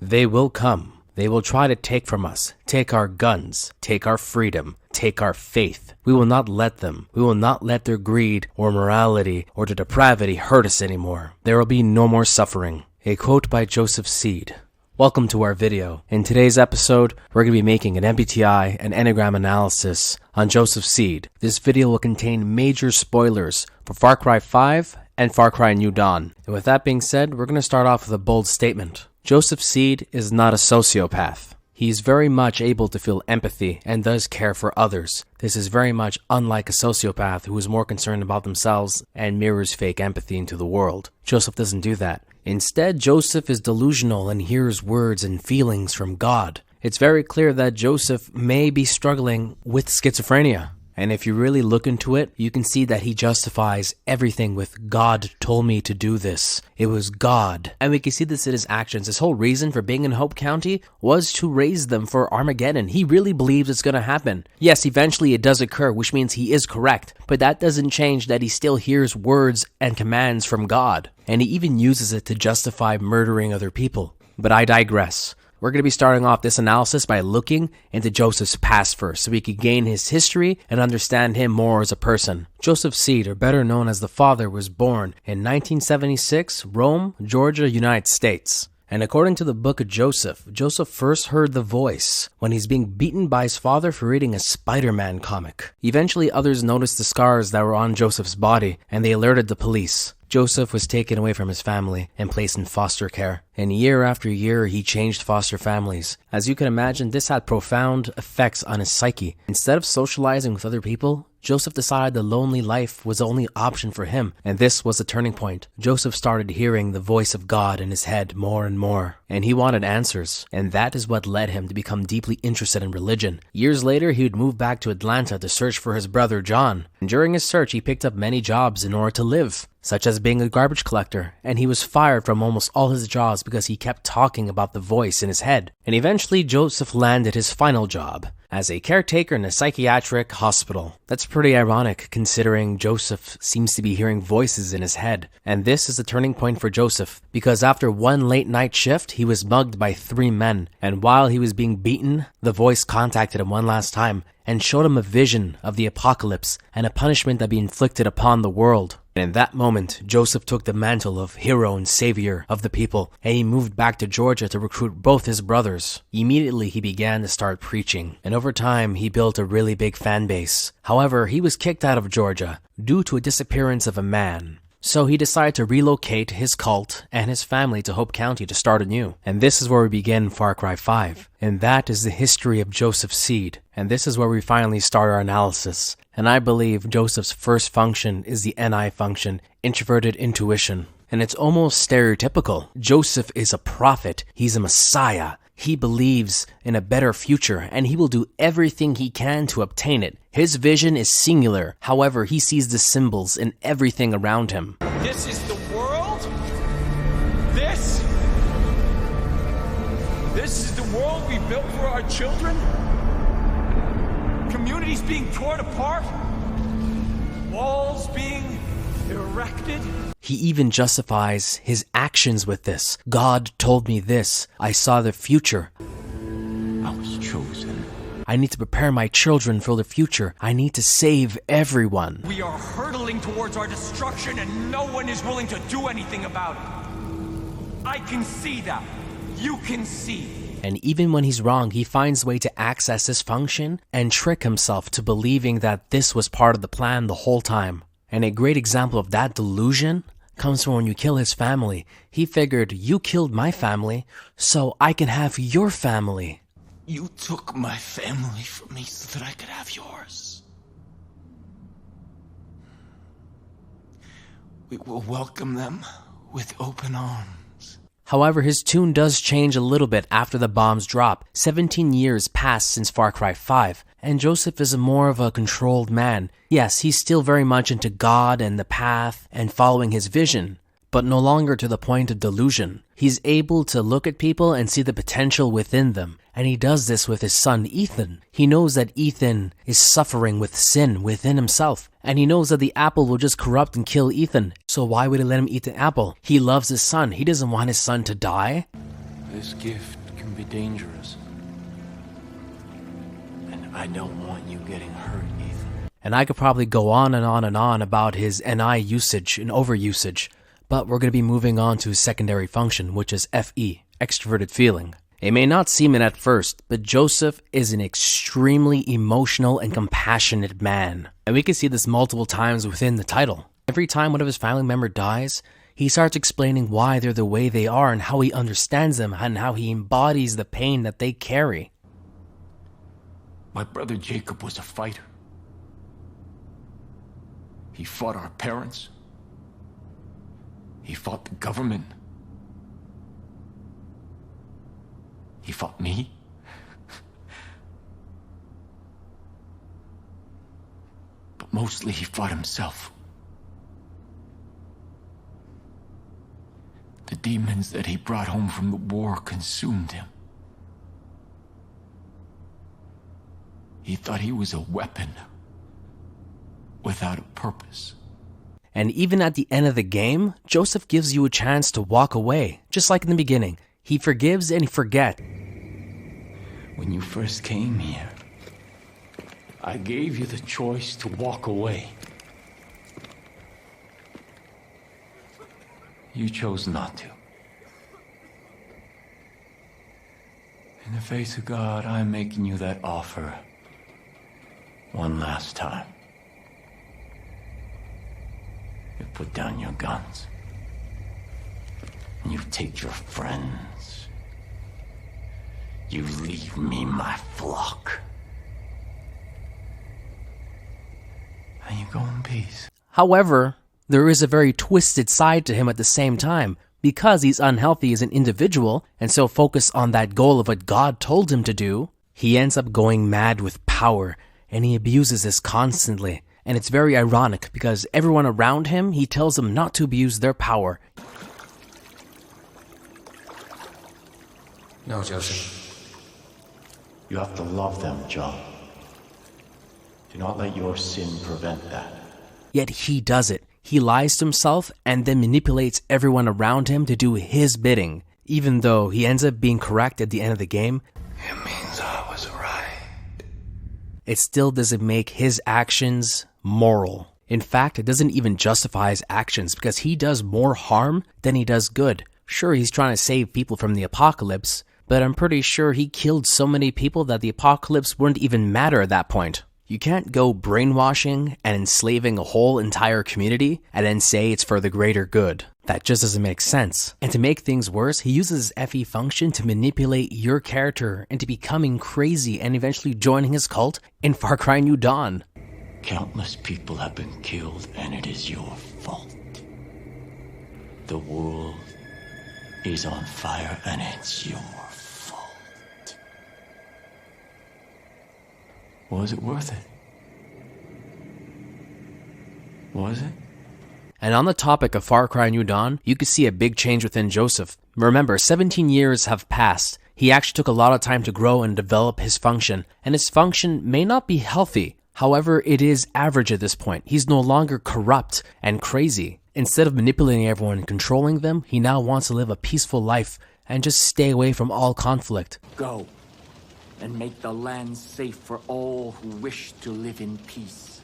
They will come. They will try to take from us, take our guns, take our freedom, take our faith. We will not let them. We will not let their greed or morality or their depravity hurt us anymore. There will be no more suffering. A quote by Joseph Seed. Welcome to our video. In today's episode, we're going to be making an MBTI and Enneagram analysis on Joseph Seed. This video will contain major spoilers for Far Cry 5 and Far Cry New Dawn. And with that being said, we're going to start off with a bold statement. Joseph Seed is not a sociopath. He's very much able to feel empathy and does care for others. This is very much unlike a sociopath who is more concerned about themselves and mirrors fake empathy into the world. Joseph doesn't do that. Instead, Joseph is delusional and hears words and feelings from God. It's very clear that Joseph may be struggling with schizophrenia. And if you really look into it, you can see that he justifies everything with God told me to do this. It was God. And we can see this in his actions. His whole reason for being in Hope County was to raise them for Armageddon. He really believes it's going to happen. Yes, eventually it does occur, which means he is correct. But that doesn't change that he still hears words and commands from God. And he even uses it to justify murdering other people. But I digress. We're going to be starting off this analysis by looking into Joseph's past first, so we can gain his history and understand him more as a person. Joseph Seed, or better known as the father, was born in 1976, Rome, Georgia, United States. And according to the book of Joseph, Joseph first heard the voice when he's being beaten by his father for reading a Spider-Man comic. Eventually, others noticed the scars that were on Joseph's body, and they alerted the police. Joseph was taken away from his family and placed in foster care. And year after year, he changed foster families. As you can imagine, this had profound effects on his psyche. Instead of socializing with other people, Joseph decided the lonely life was the only option for him, and this was the turning point. Joseph started hearing the voice of God in his head more and more, and he wanted answers, and that is what led him to become deeply interested in religion. Years later, he would move back to Atlanta to search for his brother John, and during his search, he picked up many jobs in order to live, such as being a garbage collector, and he was fired from almost all his jobs because he kept talking about the voice in his head. And eventually, Joseph landed his final job as a caretaker in a psychiatric hospital. That's pretty ironic considering Joseph seems to be hearing voices in his head. And this is the turning point for Joseph, because after one late night shift, he was mugged by 3 men. And while he was being beaten, the voice contacted him one last time and showed him a vision of the apocalypse and a punishment that be inflicted upon the world. And in that moment, Joseph took the mantle of hero and savior of the people, and he moved back to Georgia to recruit both his brothers. Immediately, he began to start preaching, and over time, he built a really big fan base. However, he was kicked out of Georgia due to a disappearance of a man. So he decided to relocate his cult and his family to Hope County to start anew. And this is where we begin Far Cry 5. And that is the history of Joseph Seed. And this is where we finally start our analysis. And I believe Joseph's first function is the NI function, introverted intuition. And it's almost stereotypical. Joseph is a prophet. He's a messiah. He believes in a better future, and he will do everything he can to obtain it. His vision is singular. However, he sees the symbols in everything around him. This is the world? This is the world we built for our children? Communities being torn apart? Walls being erected? He even justifies his actions with this. God told me this. I saw the future. I was chosen. I need to prepare my children for the future. I need to save everyone. We are hurtling towards our destruction and no one is willing to do anything about it. I can see that. You can see. And even when he's wrong, he finds a way to access this function and trick himself to believing that this was part of the plan the whole time. And a great example of that delusion comes from when you kill his family. He figured, you killed my family, so I can have your family. You took my family from me so that I could have yours. We will welcome them with open arms. However, his tune does change a little bit after the bombs drop. 17 years passed since Far Cry 5, and Joseph is more of a controlled man. Yes, he's still very much into God and the path and following his vision, but no longer to the point of delusion. He's able to look at people and see the potential within them, and he does this with his son Ethan. He knows that Ethan is suffering with sin within himself, and he knows that the apple will just corrupt and kill Ethan, so why would he let him eat the apple? He loves his son. He doesn't want his son to die. This gift can be dangerous. And I don't want you getting hurt, Ethan. And I could probably go on and on and on about his NI usage and overusage, but we're going to be moving on to his secondary function, which is FE, Extroverted Feeling. It may not seem it at first, but Joseph is an extremely emotional and compassionate man. And we can see this multiple times within the title. Every time one of his family member dies, he starts explaining why they're the way they are and how he understands them and how he embodies the pain that they carry. My brother Jacob was a fighter. He fought our parents. He fought the government. He fought me. But mostly he fought himself. The demons that he brought home from the war consumed him. He thought he was a weapon without a purpose. And even at the end of the game, Joseph gives you a chance to walk away, just like in the beginning. He forgives and he forgets. When you first came here, I gave you the choice to walk away. You chose not to. In the face of God, I'm making you that offer one last time. You put down your guns. You take your friends. You leave me my flock. And you go in peace. However, there is a very twisted side to him at the same time. Because he's unhealthy as an individual and so focused on that goal of what God told him to do, he ends up going mad with power and he abuses this constantly. And it's very ironic because everyone around him, he tells them not to abuse their power. No, Joseph. You have to love them, John. Do not let your sin prevent that. Yet he does it. He lies to himself and then manipulates everyone around him to do his bidding. Even though he ends up being correct at the end of the game, It means I was right. it still doesn't make his actions moral. In fact, it doesn't even justify his actions because he does more harm than he does good. Sure, he's trying to save people from the apocalypse, but I'm pretty sure he killed so many people that the apocalypse wouldn't even matter at that point. You can't go brainwashing and enslaving a whole entire community and then say it's for the greater good. That just doesn't make sense. And to make things worse, he uses his FE function to manipulate your character into becoming crazy and eventually joining his cult in Far Cry New Dawn. Countless people have been killed, and it is your fault. The world is on fire, and it's your fault. Was it worth it? Was it? And on the topic of Far Cry New Dawn, you could see a big change within Joseph. Remember, 17 years have passed. He actually took a lot of time to grow and develop his function, and his function may not be healthy. However, it is average at this point. He's no longer corrupt and crazy. Instead of manipulating everyone and controlling them, he now wants to live a peaceful life and just stay away from all conflict. Go, and make the land safe for all who wish to live in peace.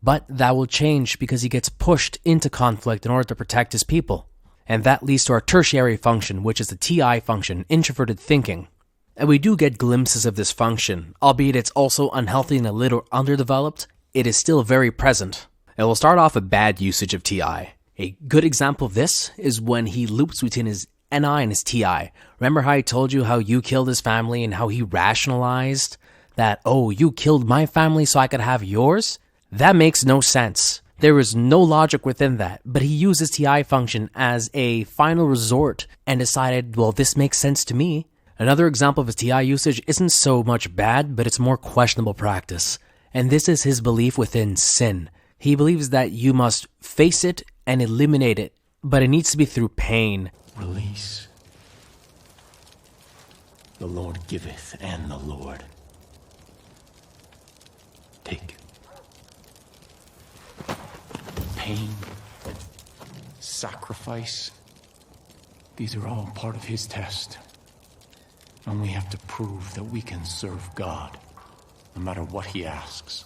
But that will change because he gets pushed into conflict in order to protect his people. And that leads to our tertiary function, which is the TI function, Introverted Thinking. And we do get glimpses of this function, albeit it's also unhealthy and a little underdeveloped, it is still very present. And we'll start off with bad usage of TI. A good example of this is when he loops between his NI and his TI. Remember how I told you how you killed his family and how he rationalized that, oh, you killed my family so I could have yours? That makes no sense. There is no logic within that, but he used his TI function as a final resort and decided, well, this makes sense to me. Another example of his TI usage isn't so much bad, but it's more questionable practice. And this is his belief within sin. He believes that you must face it and eliminate it, but it needs to be through pain. Release. The Lord giveth, and the Lord taketh. Pain, sacrifice, these are all part of his test. And we have to prove that we can serve God, no matter what he asks.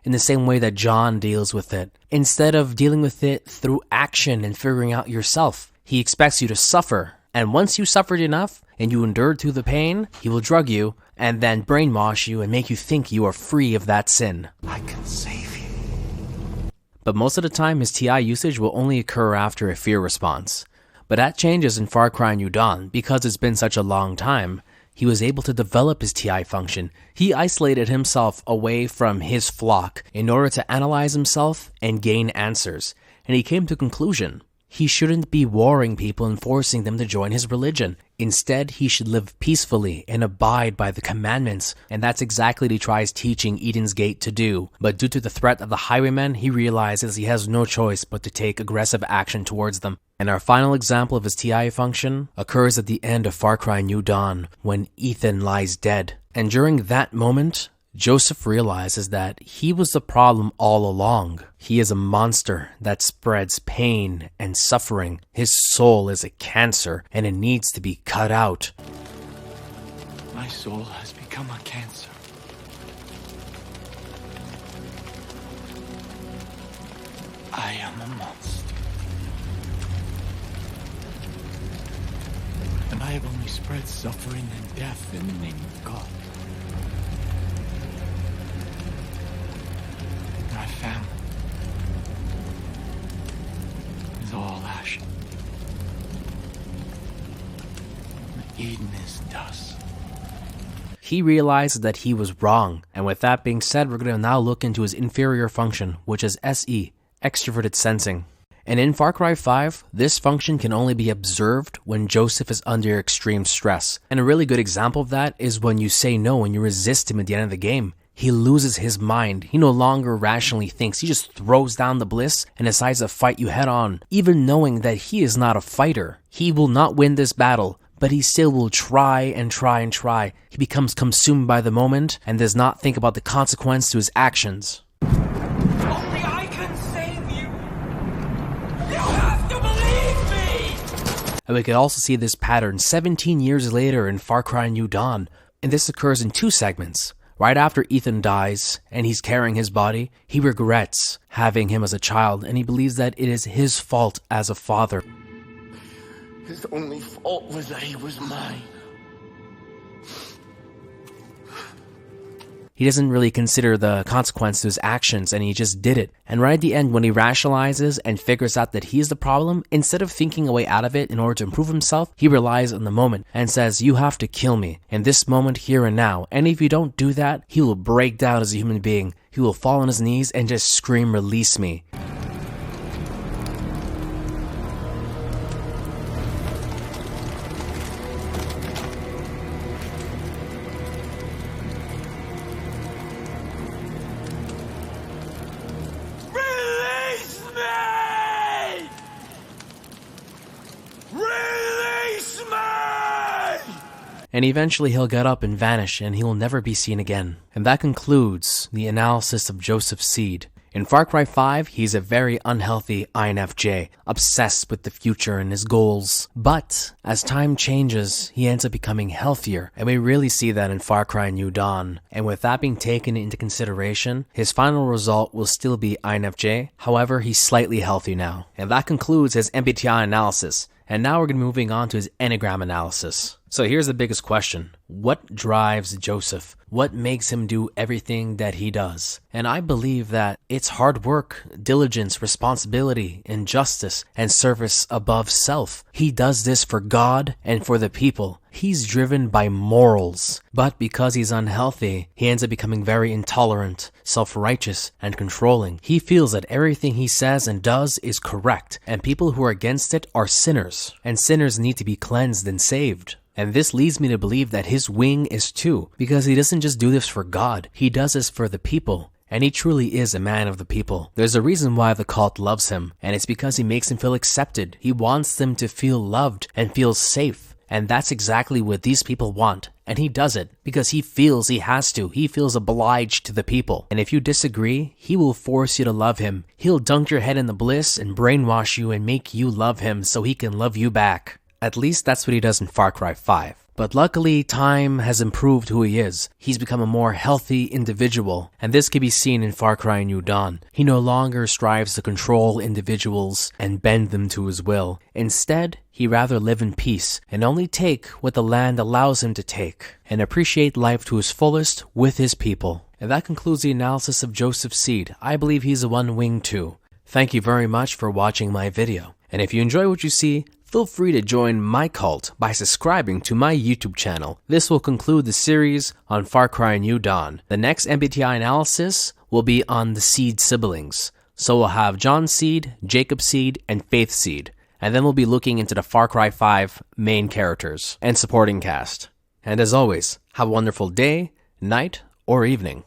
In the same way that John deals with it, instead of dealing with it through action and figuring out yourself, he expects you to suffer. And once you suffered enough and you endured through the pain, he will drug you and then brainwash you and make you think you are free of that sin. I can save you. But most of the time, his TI usage will only occur after a fear response. But that changes in Far Cry New Dawn because it's been such a long time. He was able to develop his TI function. He isolated himself away from his flock in order to analyze himself and gain answers. And he came to a conclusion. He shouldn't be warring people and forcing them to join his religion. Instead, he should live peacefully and abide by the commandments. And that's exactly what he tries teaching Eden's Gate to do. But due to the threat of the Highwaymen, he realizes he has no choice but to take aggressive action towards them. And our final example of his TI function occurs at the end of Far Cry New Dawn, when Ethan lies dead. And during that moment, Joseph realizes that he was the problem all along. He is a monster that spreads pain and suffering. His soul is a cancer and it needs to be cut out. My soul has become a cancer. I am a monster. And I have only spread suffering and death in the name of God. My family is all ash. Eden is dust. He realizes that he was wrong, and with that being said, we're going to now look into his inferior function, which is SE, Extroverted Sensing. And in Far Cry 5, this function can only be observed when Joseph is under extreme stress. And a really good example of that is when you say no and you resist him at the end of the game. He loses his mind. He no longer rationally thinks. He just throws down the bliss and decides to fight you head on, even knowing that he is not a fighter. He will not win this battle, but he still will try and try and try. He becomes consumed by the moment and does not think about the consequence to his actions. Only I can save you! You have to believe me! And we can also see this pattern 17 years later in Far Cry New Dawn. And this occurs in two segments. Right after Ethan dies and he's carrying his body, he regrets having him as a child and he believes that it is his fault as a father. His only fault was that he was mine. He doesn't really consider the consequence to his actions and he just did it. And right at the end, when he rationalizes and figures out that he's the problem, instead of thinking a way out of it in order to improve himself, he relies on the moment and says, you have to kill me in this moment, here and now. And if you don't do that, he will break down as a human being. He will fall on his knees and just scream, release me. And eventually he'll get up and vanish and he will never be seen again. And that concludes the analysis of Joseph's seed. In Far Cry 5, he's a very unhealthy INFJ, obsessed with the future and his goals. But as time changes, he ends up becoming healthier, and we really see that in Far Cry New Dawn. And with that being taken into consideration, his final result will still be INFJ, however, he's slightly healthy now. And that concludes his MBTI analysis. And now we're going to be moving on to his Enneagram analysis. So here's the biggest question. What drives Joseph? What makes him do everything that he does? And I believe that it's hard work, diligence, responsibility, and justice, and service above self. He does this for God and for the people. He's driven by morals. But because he's unhealthy, he ends up becoming very intolerant, self-righteous, and controlling. He feels that everything he says and does is correct, and people who are against it are sinners, and sinners need to be cleansed and saved. And this leads me to believe that his wing is too, because he doesn't just do this for God, he does this for the people. And he truly is a man of the people. There's a reason why the cult loves him, and it's because he makes them feel accepted. He wants them to feel loved and feel safe. And that's exactly what these people want. And he does it because he feels he has to. He feels obliged to the people. And if you disagree, he will force you to love him. He'll dunk your head in the bliss and brainwash you and make you love him so he can love you back. At least that's what he does in Far Cry 5. But luckily, time has improved who he is. He's become a more healthy individual, and this can be seen in Far Cry New Dawn. He no longer strives to control individuals and bend them to his will. Instead, he rather live in peace and only take what the land allows him to take, and appreciate life to his fullest with his people. And that concludes the analysis of Joseph Seed. I believe he's a one-wing too. Thank you very much for watching my video. And if you enjoy what you see, feel free to join my cult by subscribing to my YouTube channel. This will conclude the series on Far Cry New Dawn. The next MBTI analysis will be on the Seed siblings. So we'll have John Seed, Jacob Seed, and Faith Seed. And then we'll be looking into the Far Cry 5 main characters and supporting cast. And as always, have a wonderful day, night, or evening.